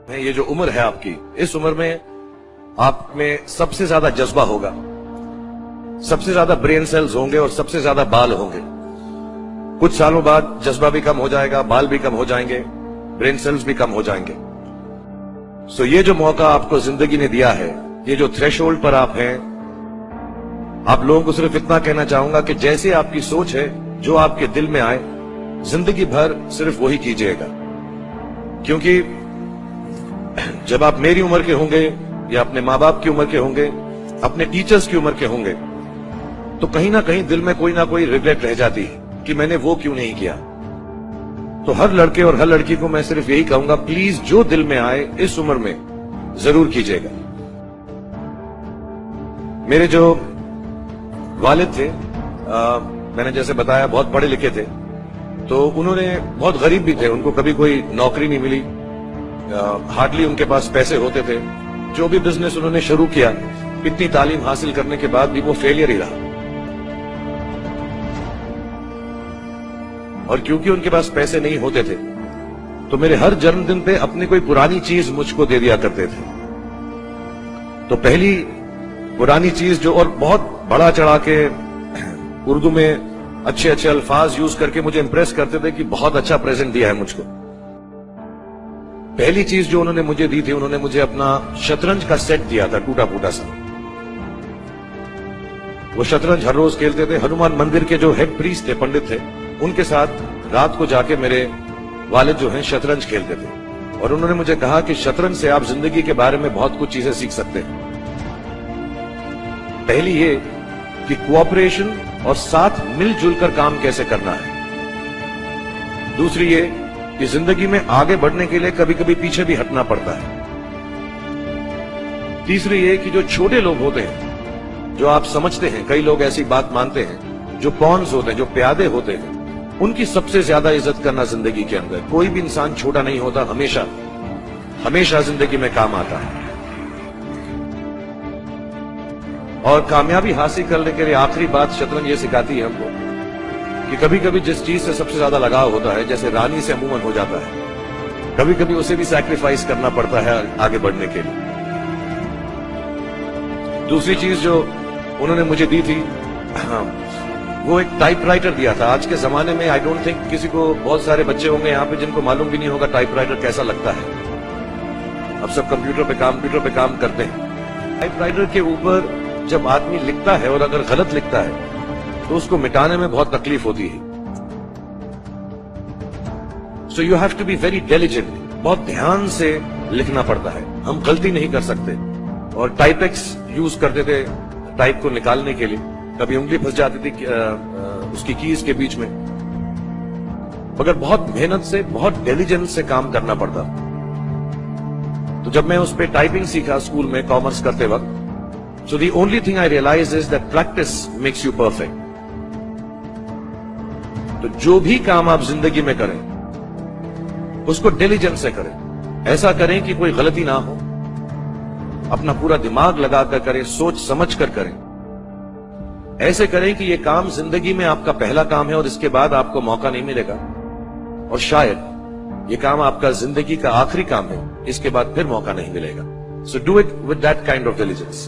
ये जो उम्र है आपकी, इस उम्र में आप में सबसे ज्यादा जज्बा होगा, सबसे ज्यादा ब्रेन सेल्स होंगे और सबसे ज्यादा बाल होंगे। कुछ सालों बाद जज्बा भी कम हो जाएगा, बाल भी कम हो जाएंगे, ब्रेन सेल्स भी कम हो जाएंगे। सो ये जो मौका आपको जिंदगी ने दिया है, ये जो थ्रेशोल्ड पर आप हैं, आप लोगों को सिर्फ इतना कहना चाहूंगा कि जैसे आपकी सोच है, जो आपके दिल में आए, जिंदगी भर सिर्फ वही कीजिएगा। क्योंकि जब आप मेरी उम्र के होंगे या अपने माँ बाप की उम्र के होंगे, अपने टीचर्स की उम्र के होंगे, तो कहीं ना कहीं दिल में कोई ना कोई रिग्रेट रह जाती है कि मैंने वो क्यों नहीं किया। तो हर लड़के और हर लड़की को मैं सिर्फ यही कहूंगा, प्लीज जो दिल में आए इस उम्र में जरूर कीजिएगा। मेरे जो वालिद थे, मैंने जैसे बताया, बहुत पढ़े लिखे थे, तो उन्होंने बहुत गरीब भी थे, उनको कभी कोई नौकरी नहीं मिली, हार्डली उनके पास पैसे होते थे। जो भी बिजनेस उन्होंने शुरू किया, इतनी तालीम हासिल करने के बाद भी वो फेलियर ही रहा। और क्योंकि उनके पास पैसे नहीं होते थे, तो मेरे हर जन्मदिन पे अपनी कोई पुरानी चीज मुझको दे दिया करते थे। तो पहली पुरानी चीज जो, और बहुत बड़ा चढ़ा के उर्दू में अच्छे अच्छे अल्फाज यूज करके मुझे इंप्रेस करते थे कि बहुत अच्छा प्रेजेंट दिया है मुझको। पहली चीज जो उन्होंने मुझे दी थी, उन्होंने मुझे अपना शतरंज का सेट दिया था, टूटा फूटा सा। वो शतरंज हर रोज खेलते थे। हनुमान मंदिर के जो हेड प्रीस्ट थे, पंडित थे, उनके साथ रात को जाके मेरे वालिद जो हैं शतरंज खेलते थे। और उन्होंने मुझे कहा कि शतरंज से आप जिंदगी के बारे में बहुत कुछ चीजें सीख सकते हैं। पहली ये कि कोऑपरेशन और साथ मिलजुल कर काम कैसे करना है। दूसरी ये कि जिंदगी में आगे बढ़ने के लिए कभी कभी पीछे भी हटना पड़ता है। तीसरी ये कि जो छोटे लोग होते हैं, जो आप समझते हैं, कई लोग ऐसी बात मानते हैं, जो पॉन्स होते हैं, जो प्यादे होते हैं, उनकी सबसे ज्यादा इज्जत करना जिंदगी के अंदर। कोई भी इंसान छोटा नहीं होता, हमेशा हमेशा जिंदगी में काम आता है। और कामयाबी हासिल करने के लिए आखिरी बात शतरंज ये सिखाती है हमको कि कभी कभी जिस चीज से सबसे ज्यादा लगाव होता है, जैसे रानी से अमूमन हो जाता है, कभी कभी उसे भी सैक्रिफाइस करना पड़ता है आगे बढ़ने के लिए। दूसरी चीज जो उन्होंने मुझे दी थी, वो एक टाइपराइटर दिया था। आज के जमाने में आई डोंट थिंक किसी को, बहुत सारे बच्चे होंगे यहाँ पे जिनको मालूम भी नहीं होगा टाइपराइटर कैसा लगता है। अब सब कंप्यूटर पे काम करते हैं। टाइपराइटर के ऊपर जब आदमी लिखता है और अगर गलत लिखता है तो उसको मिटाने में बहुत तकलीफ होती है। So you have to be very diligent, बहुत ध्यान से लिखना पड़ता है। हम गलती नहीं कर सकते। और टाइपेक्स यूज करते थे टाइप को निकालने के लिए, कभी उंगली फंस जाती थी उसकी कीज के बीच में, मगर बहुत मेहनत से, बहुत डिलिजेंस से काम करना पड़ता। तो जब मैं उस पर टाइपिंग सीखा स्कूल में कॉमर्स करते वक्त, so the only thing I realize is that practice makes you perfect. तो जो भी काम आप जिंदगी में करें, उसको डिलिजेंस से करें। ऐसा करें कि कोई गलती ना हो, अपना पूरा दिमाग लगाकर करें, सोच समझ कर करें। ऐसे करें कि ये काम जिंदगी में आपका पहला काम है और इसके बाद आपको मौका नहीं मिलेगा, और शायद ये काम आपका जिंदगी का आखिरी काम है, इसके बाद फिर मौका नहीं मिलेगा। So do it with that kind of diligence.